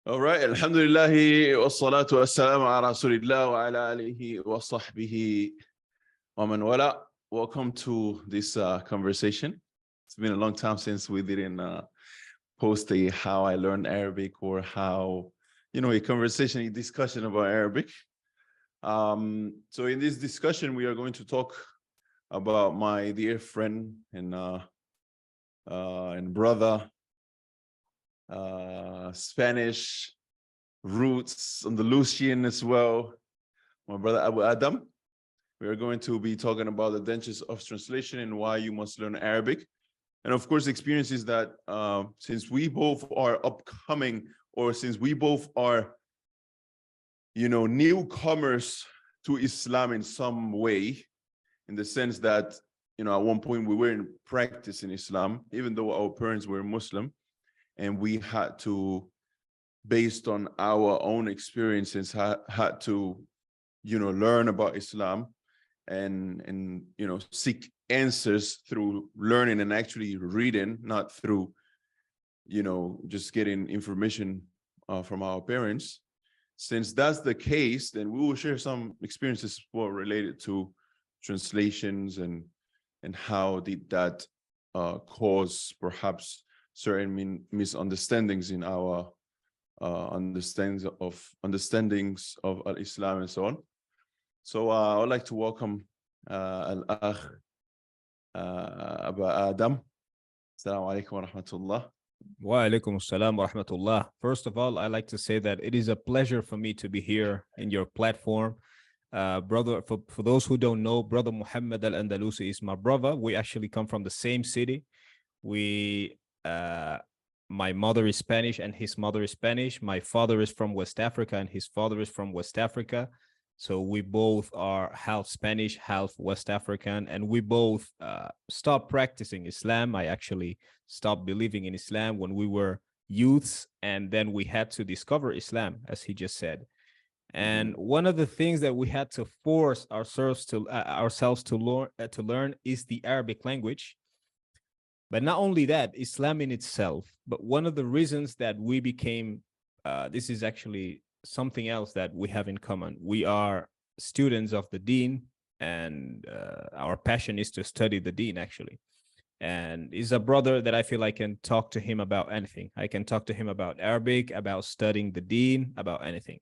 All right, alhamdulillahi wassalatu wassalamu ala rasulillah wa ala alihi wa sahbihi wa man wala. Welcome to this conversation. It's been a long time since we didn't post a how I learned Arabic or how, a conversation, a discussion about Arabic. So in this discussion, we are going to talk about my dear friend and brother, Spanish roots, Andalusian as well, my brother Abu Adam. We are going to be talking about the dangers of translation and why you must learn Arabic. And of course, the experience is that since we both are upcoming, or since we both are, newcomers to Islam in some way, in the sense that, at one point we were in practice in Islam, even though our parents were Muslim, and we had to, based on our own experiences, had to, learn about Islam and seek answers through learning and actually reading, not through, just getting information from our parents. Since that's the case, then we will share some experiences related to translations and how did that cause perhaps certain misunderstandings in our understandings of Islam and so on. So I would like to welcome Al-Akh Abu Adam. Assalamu alaikum wa rahmatullah. Wa alaikum assalam wa rahmatullah. First of all, I'd like to say that it is a pleasure for me to be here in your platform. Brother, for those who don't know, Brother Muhammad Al-Andalusi is my brother. We actually come from the same city. My mother is Spanish and his mother is Spanish. My father is from West Africa and his father is from West Africa. So we both are half Spanish, half West African, and we both stopped practicing Islam. I actually stopped believing in Islam when we were youths, and then we had to discover Islam, as he just said. And one of the things that we had to force ourselves to learn is the Arabic language. But not only that, Islam in itself, but one of the reasons that we became, this is actually something else that we have in common. We are students of the Deen, and our passion is to study the Deen, actually. And he's a brother that I feel I can talk to him about anything. I can talk to him about Arabic, about studying the Deen, about anything.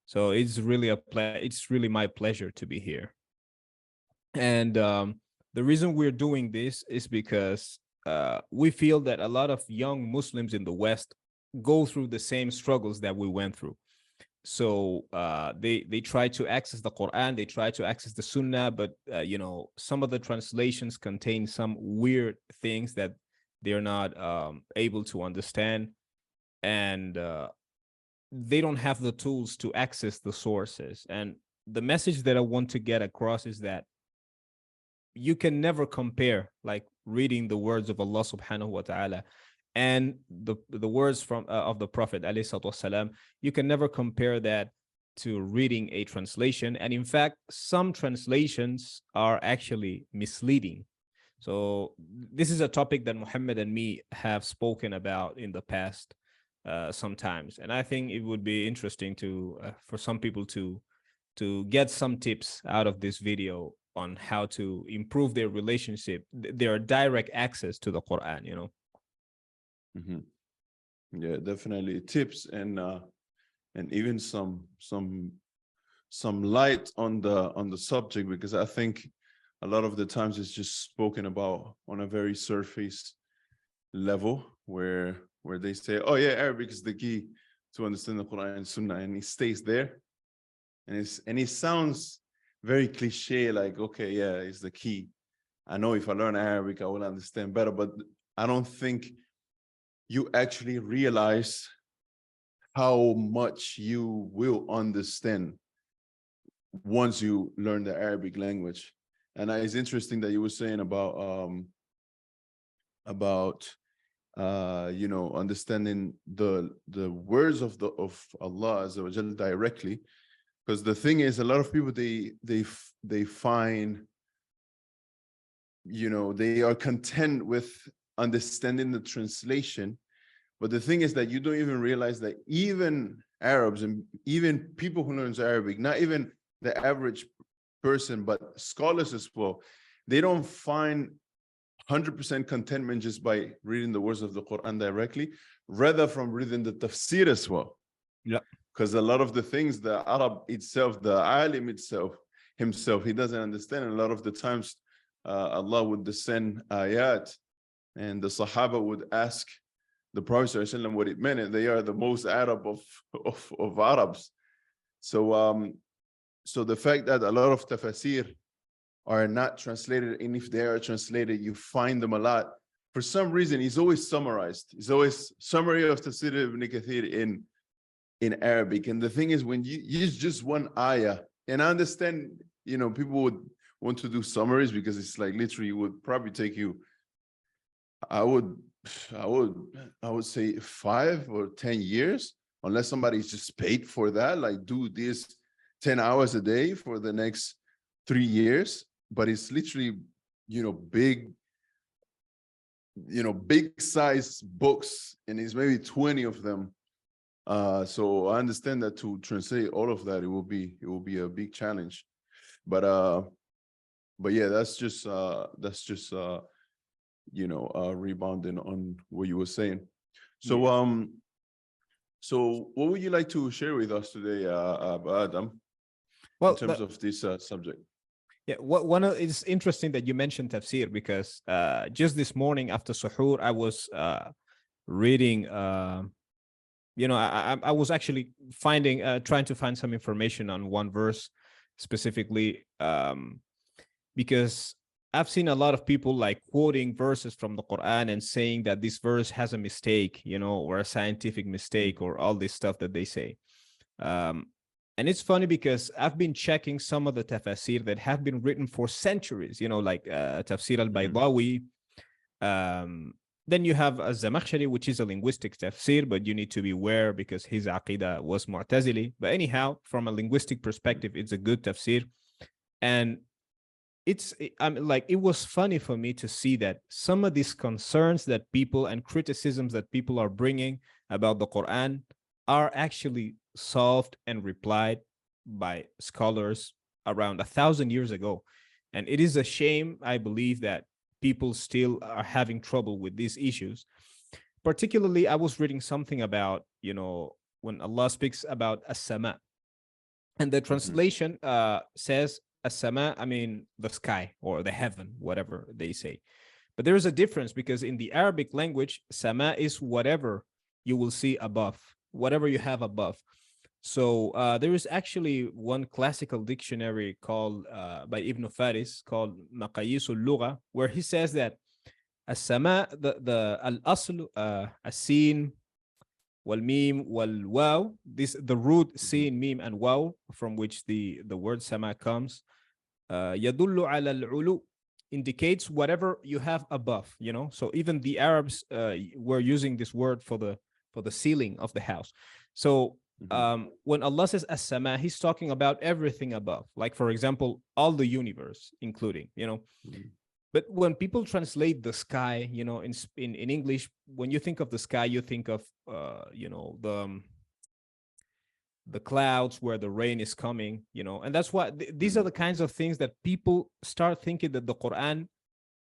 So it's really it's really my pleasure to be here. And the reason we're doing this is because we feel that a lot of young Muslims in the West go through the same struggles that we went through. So they try to access the Qur'an, they try to access the Sunnah, but some of the translations contain some weird things that they're not able to understand, and they don't have the tools to access the sources. And the message that I want to get across is that you can never compare, like, reading the words of Allah subhanahu wa ta'ala and the words from of the Prophet alayhi salatu wasalam. You can never compare that to reading a translation. And in fact, some translations are actually misleading. So this is a topic that Muhammad and me have spoken about in the past sometimes. And I think it would be interesting to for some people to get some tips out of this video on how to improve their relationship, their direct access to the Quran, Yeah, definitely tips and even some light on the subject, because I think a lot of the times it's just spoken about on a very surface level where they say, oh yeah, Arabic is the key to understand the Quran and Sunnah, and it stays there, and it sounds very cliche, like, okay, yeah, it's the key. I know if I learn Arabic, I will understand better, but I don't think you actually realize how much you will understand once you learn the Arabic language. And it's interesting that you were saying about understanding the words of Allah Azza wa Jal directly. Because the thing is, a lot of people, they find, they are content with understanding the translation, But the thing is that you don't even realize that even Arabs and even people who learn Arabic, not even the average person, but scholars as well, they don't find 100% contentment just by reading the words of the Quran directly, rather from reading the tafsir as well. Yeah. Because a lot of the things, the Arab itself, the alim itself, himself, he doesn't understand. And a lot of the times, Allah would descend ayat, and the Sahaba would ask the Prophet ﷺ what it meant, and they are the most Arab of Arabs. So, so the fact that a lot of tafsir are not translated, and if they are translated, you find them a lot. For some reason, it's always summarized. It's always summary of Tafsir ibn Kathir in Arabic. And the thing is, when you use just one ayah, and I understand, people would want to do summaries because it's like literally it would probably take you, I would say 5 or 10 years, unless somebody's just paid for that, like do this 10 hours a day for the next 3 years. But it's literally, big size books, and it's maybe 20 of them. So I understand that to translate all of that, it will be a big challenge. But yeah, that's just rebounding on what you were saying. So Yeah. so what would you like to share with us today, Adam, Well, in terms of this subject? yeah, it's interesting that you mentioned tafsir, because just this morning after suhoor, I was reading. I was actually trying to find some information on one verse specifically, because I've seen a lot of people like quoting verses from the Quran and saying that this verse has a mistake, or a scientific mistake, or all this stuff that they say. And it's funny because I've been checking some of the tafsir that have been written for centuries, like Tafsir al-Baydawi. Then you have Az-Zamakhshari, which is a linguistic tafsir, but you need to be aware because his aqidah was Mu'tazili. But anyhow, from a linguistic perspective, it's a good tafsir. And it was funny for me to see that some of these concerns that people and criticisms that people are bringing about the Quran are actually solved and replied by scholars around 1,000 years ago. And it is a shame, I believe, that people still are having trouble with these issues. Particularly, I was reading something about, when Allah speaks about as-sama, and the translation says as-sama, I mean the sky or the heaven, whatever they say. But there is a difference, because in the Arabic language, sama is whatever you will see above, whatever you have above. So there is actually one classical dictionary called by Ibn Faris called Maqayis al-Lugha, where he says that as-sama, the al-asl, as-sin, wal-mim, wal-waw, the root sin, mim, and waw, from which the word sama comes, yadullu ala al-ulu, indicates whatever you have above. So even the Arabs were using this word for the ceiling of the house. So when Allah says as-sama, he's talking about everything above, like, for example, all the universe, including, But when people translate the sky, in English, when you think of the sky, you think of the clouds where the rain is coming, and that's why these are the kinds of things that people start thinking that the Quran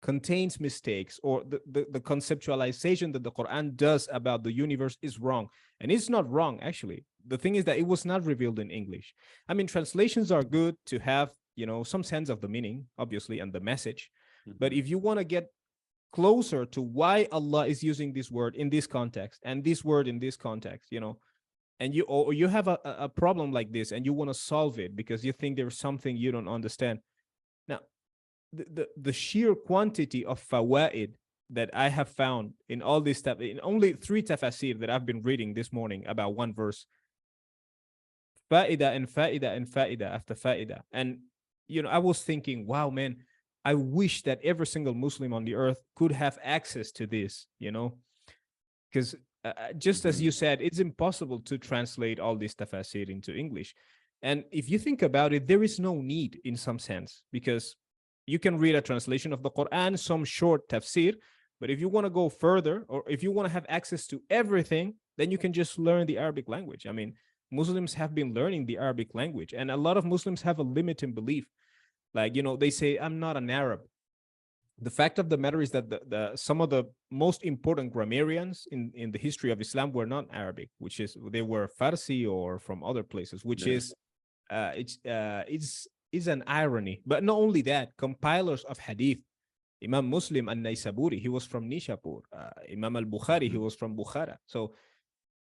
contains mistakes, or the conceptualization that the Quran does about the universe is wrong. And it's not wrong, actually. The thing is that it was not revealed in English. I mean, translations are good to have, some sense of the meaning, obviously, and the message. But if you want to get closer to why Allah is using this word in this context and this word in this context, and you have a problem like this and you want to solve it because you think there's something you don't understand. Now, the sheer quantity of fawaid that I have found in all this stuff, in only 3 tafsir that I've been reading this morning about one verse, faida and faida and faida after faida. And, I was thinking, wow, man, I wish that every single Muslim on the earth could have access to this, because just as you said, it's impossible to translate all this tafsir into English. And if you think about it, there is no need in some sense, because you can read a translation of the Quran, some short tafsir, But if you want to go further, or if you want to have access to everything, then you can just learn the Arabic language. I mean, Muslims have been learning the Arabic language, and a lot of Muslims have a limiting belief. Like, they say, I'm not an Arab. The fact of the matter is that some of the most important grammarians in the history of Islam were not Arabic, which is they were Farsi or from other places, which Yeah. it's an irony. But not only that, compilers of hadith, Imam Muslim al-Naisaburi, he was from Nishapur. Imam al-Bukhari, he was from Bukhara. So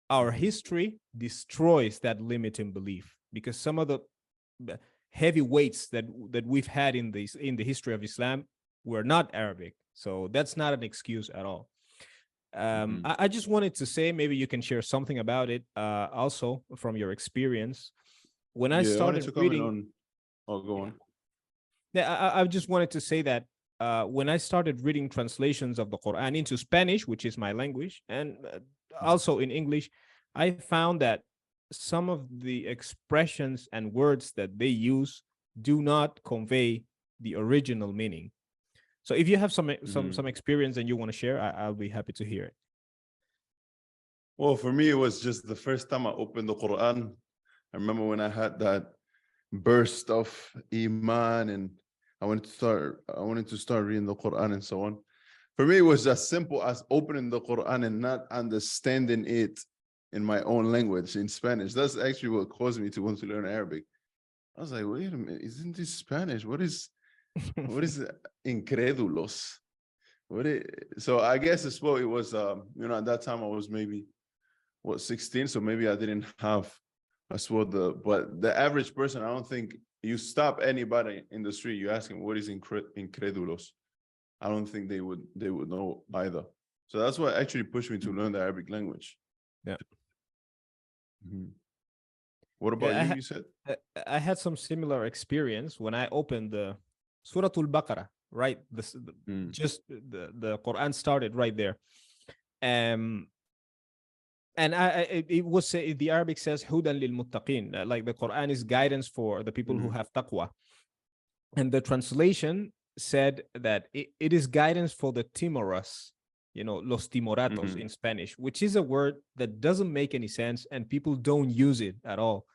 our history destroys that limiting belief, because some of the heavy weights that we've had in the history of Islam were not Arabic. So that's not an excuse at all. I just wanted to say, maybe you can share something about it, also from your experience. When I Yeah, I wanted started to comment reading, on. Oh, go on. yeah, I just wanted to say that when I started reading translations of the Quran into Spanish, which is my language, and also in English, I found that some of the expressions and words that they use do not convey the original meaning. So if you have some experience and you want to share, I'll be happy to hear it. Well, for me, it was just the first time I opened the Quran. I remember when I had that burst of iman, and I wanted to start reading the Quran and so on. For me, it was as simple as opening the Quran and not understanding it in my own language, in Spanish. That's actually what caused me to want to learn Arabic. I was like, wait a minute, isn't this Spanish? What is incrédulos? So I guess as well, it was, at that time I was maybe, 16? So maybe I didn't have as well but the average person, I don't think you stop anybody in the street, you ask him, what is incrédulos? I don't think they would know either. So that's what actually pushed me to learn the Arabic language. Yeah. What about you said? I had some similar experience when I opened the Surah Al-Baqarah, right? Just the Quran started right there. And it was the Arabic says hudan lil muttaqin, like the Quran is guidance for the people who have taqwa. And the translation said that it is guidance for the timorous, los timoratos in Spanish, which is a word that doesn't make any sense and people don't use it at all.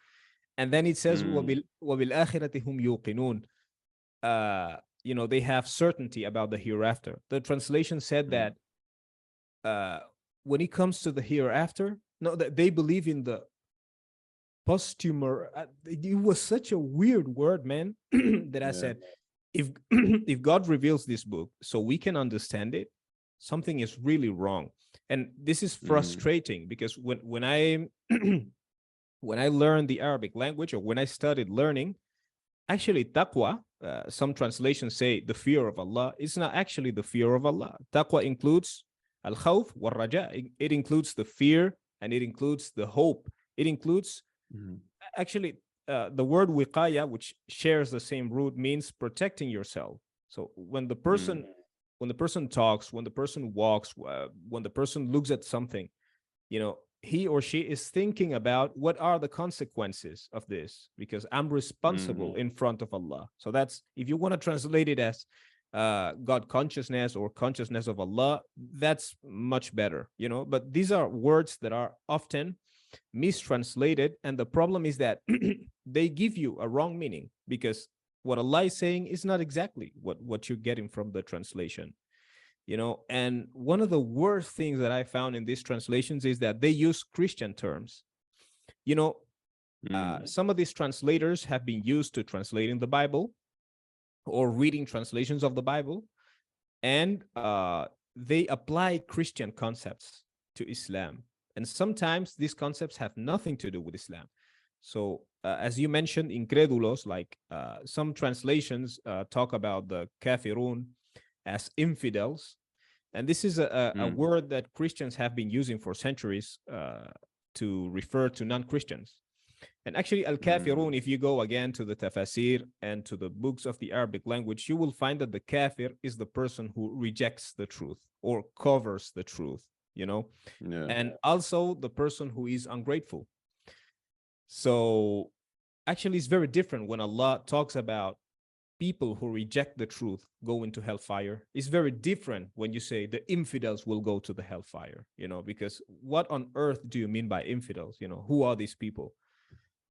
And then it says وَبِالْآخِرَةِ هُمْ يُوقِنُونَ. They have certainty about the hereafter. The translation said that when it comes to the hereafter, that they believe in the posthumous. It was such a weird word, man, that I said, if if God reveals this book so we can understand it, something is really wrong. And this is frustrating because when I when I learned the Arabic language, or when I started learning, actually taqwa, some translations say the fear of Allah, is not actually the fear of Allah. Taqwa includes al-khawf wal-raja. It includes the fear and it includes the hope. It includes actually the word wiqaya, which shares the same root, means protecting yourself. So when the person talks, when the person walks, when the person looks at something, he or she is thinking about what are the consequences of this, because I'm responsible in front of Allah. So that's, if you want to translate it as God consciousness or consciousness of Allah, that's much better, but these are words that are often mistranslated. And the problem is that they give you a wrong meaning, because what Allah is saying is not exactly what you're getting from the translation. And one of the worst things that I found in these translations is that they use Christian terms. Some of these translators have been used to translating the Bible or reading translations of the Bible, and they apply Christian concepts to Islam. And sometimes these concepts have nothing to do with Islam. So as you mentioned, incrédulos, like some translations talk about the kafirun as infidels. And this is a word that Christians have been using for centuries to refer to non-Christians. And actually, al-kafirun, if you go again to the Tafsir and to the books of the Arabic language, you will find that the kafir is the person who rejects the truth or covers the truth, and also the person who is ungrateful. So actually, it's very different when Allah talks about people who reject the truth go into hellfire is very different when you say the infidels will go to the hellfire, because what on earth do you mean by infidels? Who are these people?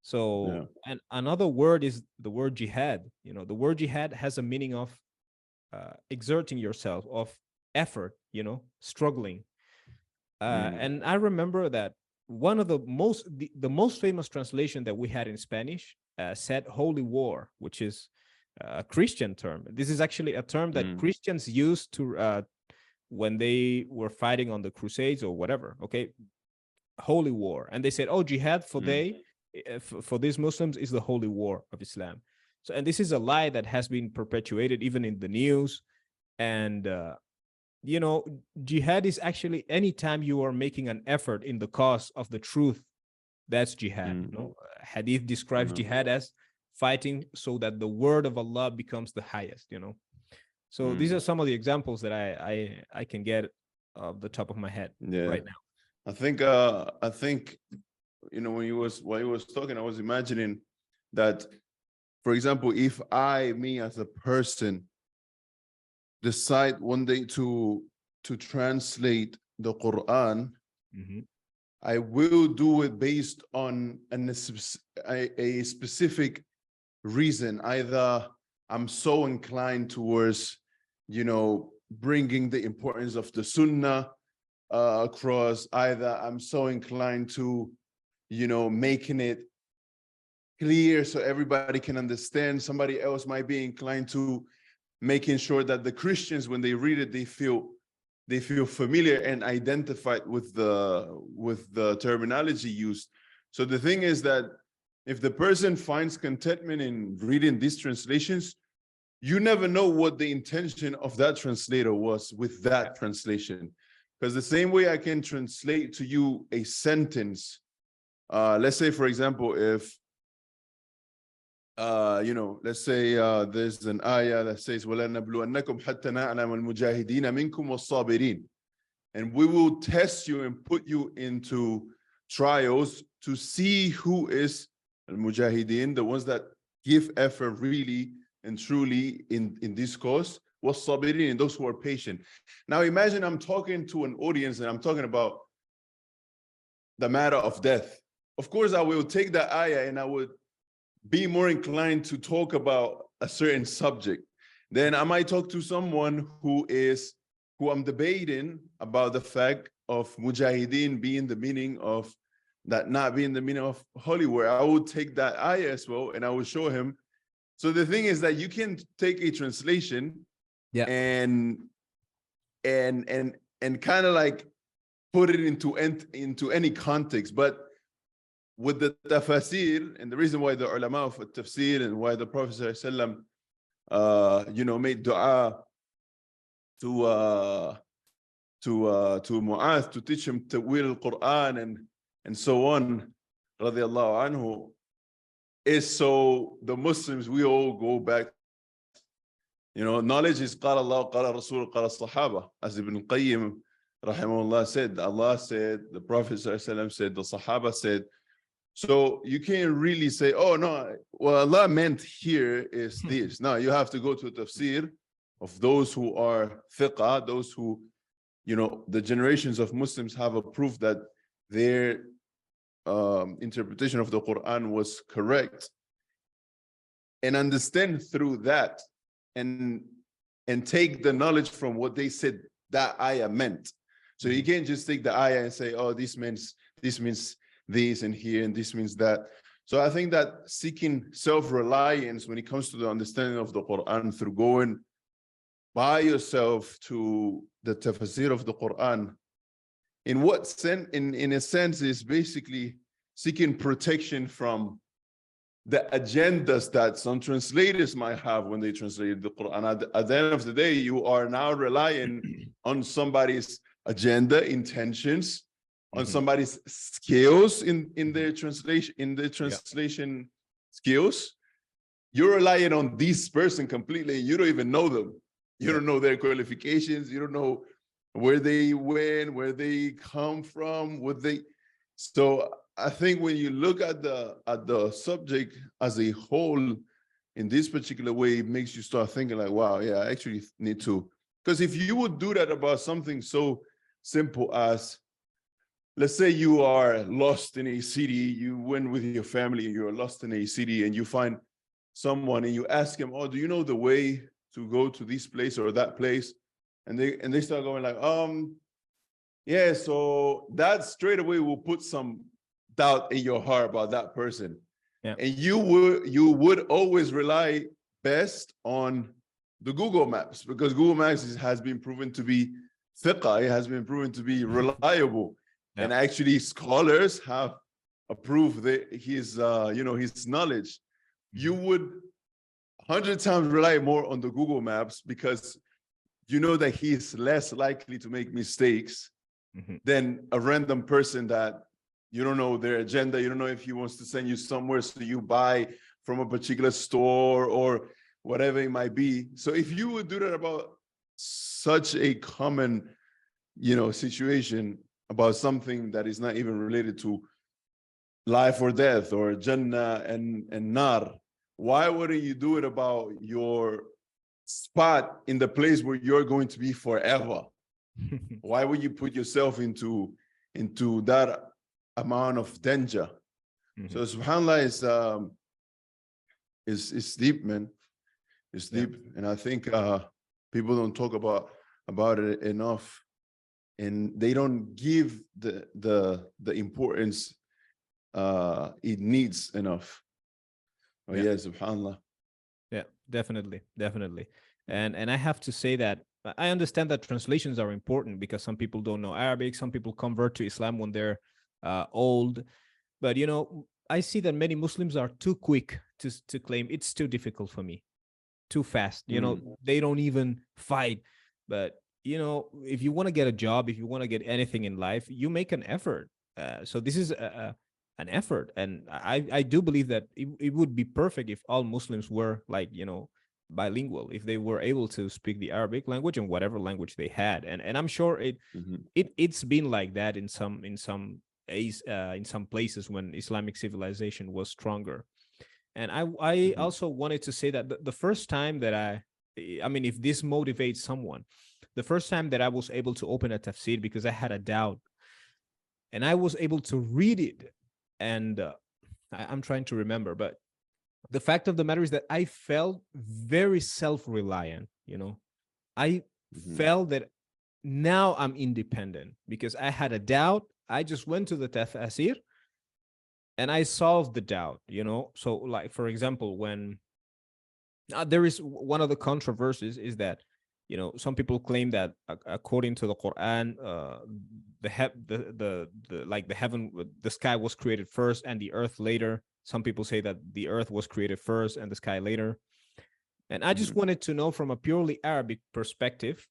So, Yeah. and another word is the word jihad. The word jihad has a meaning of exerting yourself, of effort, struggling. And I remember that one of the most famous translation that we had in Spanish said holy war, which is a Christian term. This is actually a term that Christians used to when they were fighting on the Crusades or whatever. Okay, holy war, and they said, "Oh, jihad for these Muslims is the holy war of Islam." So, and this is a lie that has been perpetuated even in the news. And jihad is actually anytime you are making an effort in the cause of the truth. That's jihad. Hadith describes jihad as fighting so that the word of Allah becomes the highest. So these are some of the examples that I can get off the top of my head right now. I think when while he was talking, I was imagining that, for example, if me as a person decide one day to translate the Qur'an, I will do it based on a specific reason. Either I'm so inclined towards, bringing the importance of the Sunnah across. Either I'm so inclined to, making it clear so everybody can understand. Somebody else might be inclined to making sure that the Christians, when they read it, they feel familiar and identified with the terminology used. So the thing is that if the person finds contentment in reading these translations, you never know what the intention of that translator was with that translation. Because the same way I can translate to you a sentence, let's say, for example, if let's say there's an ayah that says, وَلَنَبْلُوَنَّكُمْ حَتَّى نَعْلَمَ الْمُجَاهِدِينَ مِنْكُمْ وَالصَّابِرِينَ. And we will test you and put you into trials to see who is al-mujahideen, the ones that give effort really and truly in this cause, was-sabirin, and those who are patient. Now imagine I'm talking to an audience and I'm talking about the matter of death. Of course, I will take that ayah and I would be more inclined to talk about a certain subject. Then I might talk to someone who I'm debating about the fact of mujahideen being the meaning of that, not being the meaning of holy war. I would take that ayah as well and I would show him. So the thing is that you can take a translation and kind of like put it into any context. But with the tafsir, and the reason why the ulama of tafsir and why the Prophet ﷺ, made dua to Mu'adh to teach him ta'wil al-Qur'an and so on, radiallahu anhu, is so the Muslims, we all go back. Knowledge is qala Allah, qala Rasul, qala Sahaba. As Ibn Qayyim rahimahullah said, Allah said, the Prophet ﷺ said, the Sahaba said. So you can't really say, oh no, what Allah meant here is this. No, you have to go to tafsir of those who are thiqah, those who, the generations of Muslims have approved that their interpretation of the Quran was correct, and understand through that and take the knowledge from what they said that ayah meant. So you can't just take the ayah and say, oh, this means this and here, and this means that. So I think that seeking self-reliance when it comes to the understanding of the Quran through going by yourself to the tafsir of the Quran, in what sense, in a sense, is basically seeking protection from the agendas that some translators might have when they translate the Quran. At the end of the day, you are now relying on somebody's agenda, intentions, on somebody's skills in their translation skills. You're relying on this person completely. You don't even know them. You don't know their qualifications. You don't know where they went, where they come from, So I think when you look at the subject as a whole, in this particular way, it makes you start thinking like, wow, yeah, I actually need to. Because if you would do that about something so simple as, let's say you are lost in a city, you went with your family, you're lost in a city, and you find someone and you ask him, oh, do you know the way to go to this place or that place? And they start going like, yeah, so that straight away will put some doubt in your heart about that person. Yeah. And you would always rely best on the Google Maps, because Google Maps has been proven to be thiqa, it has been proven to be reliable. Yeah. And actually scholars have approved his his knowledge. You would 100 times rely more on the Google Maps because you know that he's less likely to make mistakes than a random person that you don't know their agenda. You don't know if he wants to send you somewhere so you buy from a particular store or whatever it might be. So if you would do that about such a common, situation, about something that is not even related to life or death or Jannah and nar, why wouldn't you do it about your spot in the place where you're going to be forever? Why would you put yourself into that amount of danger? So subhanallah is deep, man. It's deep. And I think people don't talk about it enough, and they don't give the importance it needs enough. Oh yeah, subhanallah. Yeah, definitely. And I have to say that I understand that translations are important because some people don't know Arabic, some people convert to Islam when they're old. But I see that many Muslims are too quick to claim it's too difficult for me, too fast. They don't even fight. But if you want to get a job, if you want to get anything in life, you make an effort. So this is an effort, and I do believe that it would be perfect if all Muslims were like bilingual, if they were able to speak the Arabic language and whatever language they had, and I'm sure it's been like that in some places when Islamic civilization was stronger. And I also wanted to say that the first time that I mean, if this motivates someone, the first time that I was able to open a tafsir because I had a doubt, and I was able to read it, and I'm trying to remember, but the fact of the matter is that I felt very self-reliant. I felt that now I'm independent because I had a doubt. I just went to the tafsir and I solved the doubt. So like, for example, when there is one of the controversies is that some people claim that according to the Qur'an, the sky was created first and the earth later. Some people say that the earth was created first and the sky later. And I just wanted to know from a purely Arabic perspective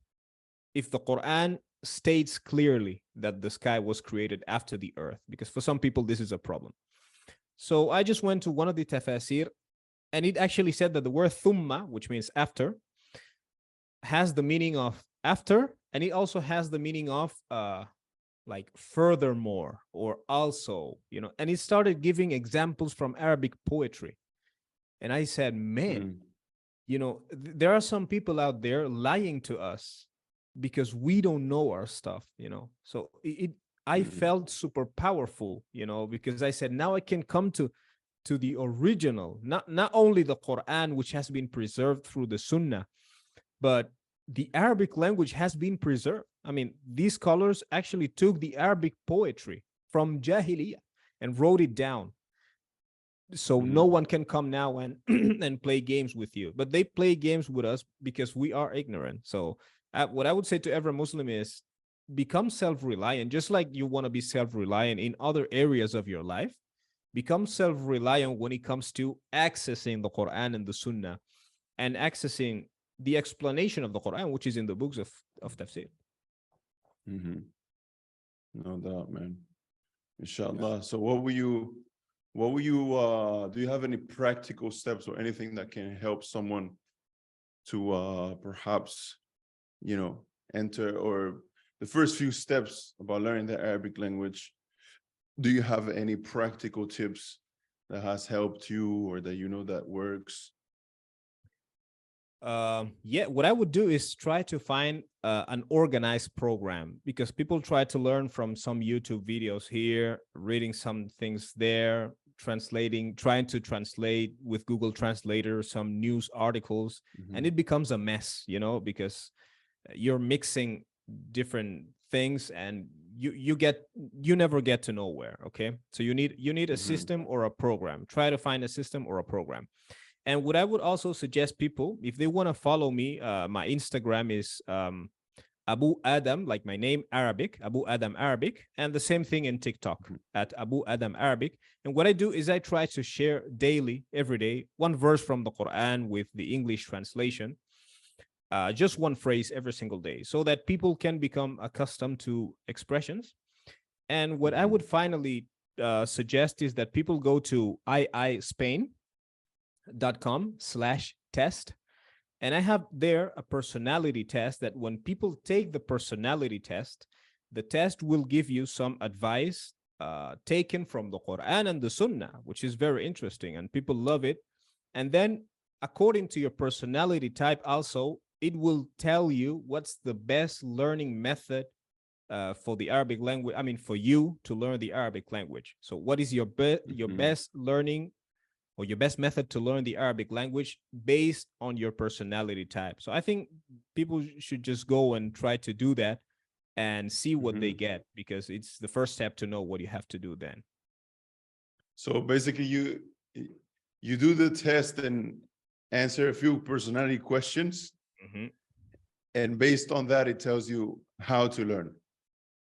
if the Qur'an states clearly that the sky was created after the earth, because for some people this is a problem. So I just went to one of the tafsir, and it actually said that the word thumma, which means after, has the meaning of after, and it also has the meaning of like furthermore or also, and it started giving examples from Arabic poetry. And I said, man, there are some people out there lying to us because we don't know our stuff, so I felt super powerful, because I said, now I can come to the original, not only the Quran, which has been preserved through the Sunnah, but the Arabic language has been preserved. I mean, these scholars actually took the Arabic poetry from Jahiliyyah and wrote it down. So no one can come now and and play games with you, but they play games with us because we are ignorant. So what I would say to every Muslim is become self-reliant, just like you want to be self-reliant in other areas of your life. Become self-reliant when it comes to accessing the Quran and the Sunnah and accessing the explanation of the Quran, which is in the books of Tafsir. No doubt, man. Inshallah. So what do you have any practical steps or anything that can help someone to perhaps, enter, or the first few steps about learning the Arabic language? Do you have any practical tips that has helped you or that that works? Yeah, what I would do is try to find an organized program, because people try to learn from some YouTube videos here, reading some things there, translating, trying to translate with Google Translator some news articles, and Mhm. it becomes a mess, because you're mixing different things, and you never get to nowhere. Okay, so you need a Mhm. system or a program. Try to find a system or a program. And what I would also suggest people, if they want to follow me, my Instagram is Abu Adam, like my name, Arabic, Abu Adam Arabic, and the same thing in TikTok Mhm. at Abu Adam Arabic. And what I do is I try to share daily, every day, one verse from the Quran with the English translation, just one phrase every single day, so that people can become accustomed to expressions. And what I Mhm. would finally suggest is that people go to iispain.com/test. And I have there a personality test that when people take the personality test, the test will give you some advice taken from the Quran and the Sunnah, which is very interesting and people love it. And then, according to your personality type, also, it will tell you what's the best learning method for the Arabic language. I mean, for you to learn the Arabic language. So, what is your Mhm. best learning or your best method to learn the Arabic language based on your personality type? So I think people should just go and try to do that and see what they Mhm. get, because it's the first step to know what you have to do then. So basically, you do the test and answer a few personality questions, Mhm. and based on that, it tells you how to learn.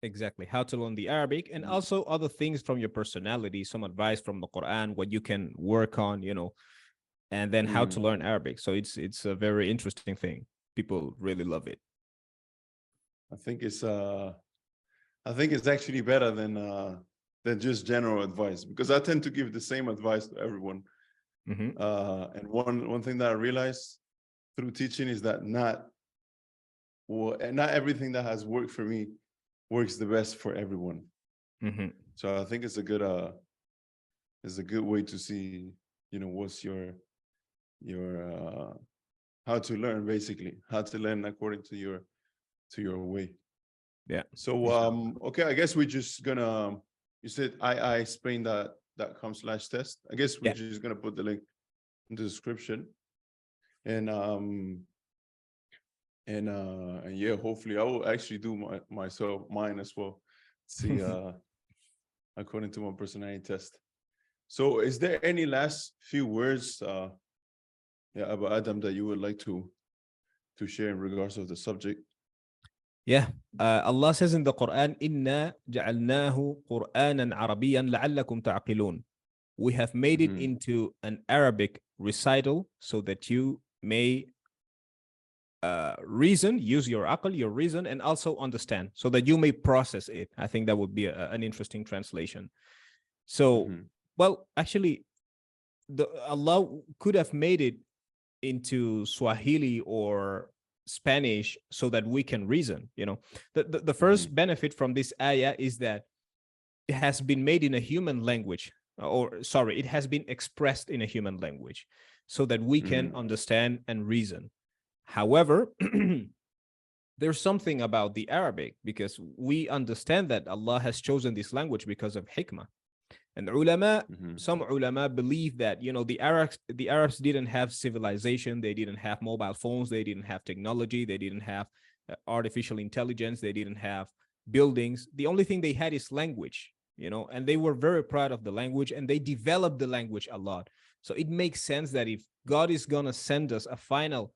Exactly. How to learn the Arabic, and Mhm. also other things from your personality, some advice from the Quran, what you can work on, and then how to Mm. learn Arabic. So it's a very interesting thing. People really love it. I think it's I think it's actually better than just general advice, because I tend to give the same advice to everyone. Hmm. And one thing that I realized through teaching is that not everything that has worked for me works the best for everyone. Hmm. So I think it's a good way to see, what's your how to learn, basically, how to learn according to your way. Yeah. So Inshallah. okay, I guess we're just gonna, you said I Spain that com/test. I guess we're Yeah. just gonna put the link in the description. And yeah, hopefully I will actually do mine as well. See, according to my personality test. So is there any last few words, yeah, about Adam, that you would like to share in regards of the subject? Yeah. Allah says in the Quran, "Inna ja'alnahu Qur'anan Arabiyan la'allakum ta'qilun." We have made it Hmm. into an Arabic recital so that you may reason, use your aql, your reason, and also understand, so that you may process it. I think that would be an interesting translation. So, Hmm. well, actually, Allah could have made it into Swahili or Spanish so that we can reason. The Hmm. first benefit from this ayah is that it has been made in a human language, or sorry, it has been expressed in a human language so that we can Hmm. understand and reason. However, there's something about the Arabic, because we understand that Allah has chosen this language because of hikmah. And Hmm. some ulama believe that, the Arabs didn't have civilization, they didn't have mobile phones, they didn't have technology, they didn't have artificial intelligence, they didn't have buildings. The only thing they had is language, and they were very proud of the language, and they developed the language a lot. So it makes sense that if God is gonna send us a final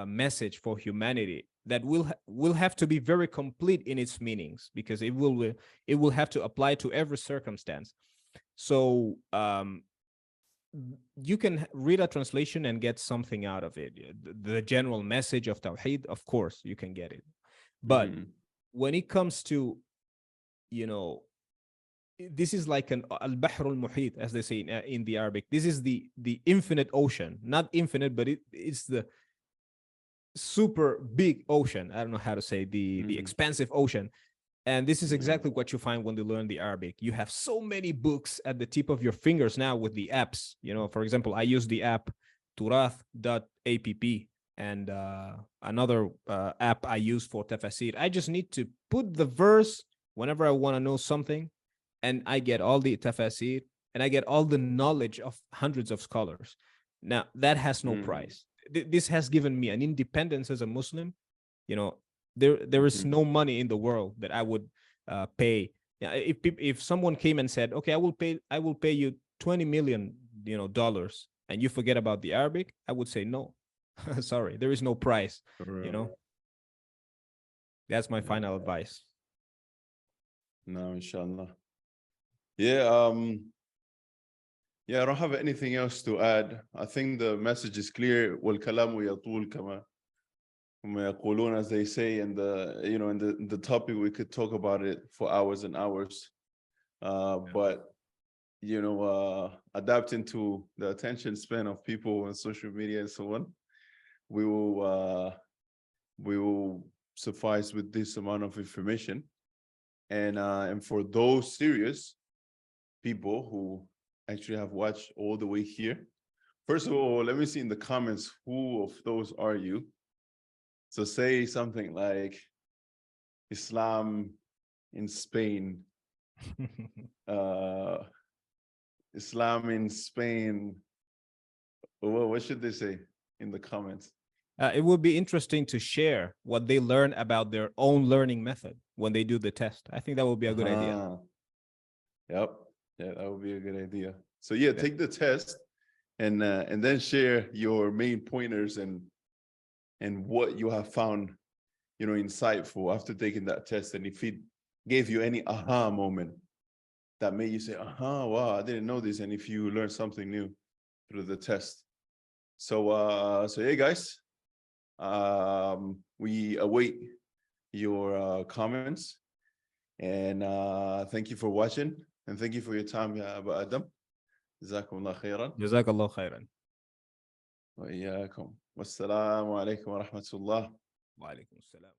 message for humanity, that will have to be very complete in its meanings, because it will have to apply to every circumstance. So you can read a translation and get something out of it. The general message of Tawheed, of course, you can get it. But Hmm. when it comes to, you know, this is like an al-bahr al-muhit, as they say in the Arabic. This is the infinite ocean, not infinite, but it's the super big ocean. I don't know how to say the Hmm. expansive ocean. And this is Yeah. exactly what you find when you learn the Arabic. You have so many books at the tip of your fingers now with the apps. For example, I use the app turath.app, and another app I use for tafsir. I just need to put the verse whenever I want to know something, and I get all the tafsir, and I get all the knowledge of hundreds of scholars. Now that has no Mm, price. This has given me an independence as a Muslim. You know, there is mhm. no money in the world that I would pay. Yeah, if someone came and said, okay, I will pay you 20 million, dollars, and you forget about the Arabic, I would say no. Sorry, there is no price. You Correct. know, that's my final Yeah. advice. No, inshallah. Yeah, yeah, I don't have anything else to add. I think the message is clear. والكلام يطول كما هم يقولون, as they say, and in the topic we could talk about it for hours and hours. But adapting to the attention span of people on social media and so on, we will suffice with this amount of information. And for those serious people who actually have watched all the way here, first of all, let me see in the comments, who of those are you? So say something like Islam in Spain, uh, Islam in Spain. What should they say in the comments? It would be interesting to share what they learn about their own learning method when they do the test. I think that would be a good idea. Uh-huh. Yep. Yeah, that would be a good idea. So yeah, Yeah. take the test and then share your main pointers and what you have found, insightful after taking that test. And if it gave you any aha moment that made you say, aha, wow, I didn't know this. And if you learned something new through the test. So yeah, guys, we await your comments, and thank you for watching, and thank you for your time, ya Abu Adam. جزاكم الله خيرا. Jazakallah khairan. وإياكم. والسلام عليكم ورحمة الله. Wa alaikum salam.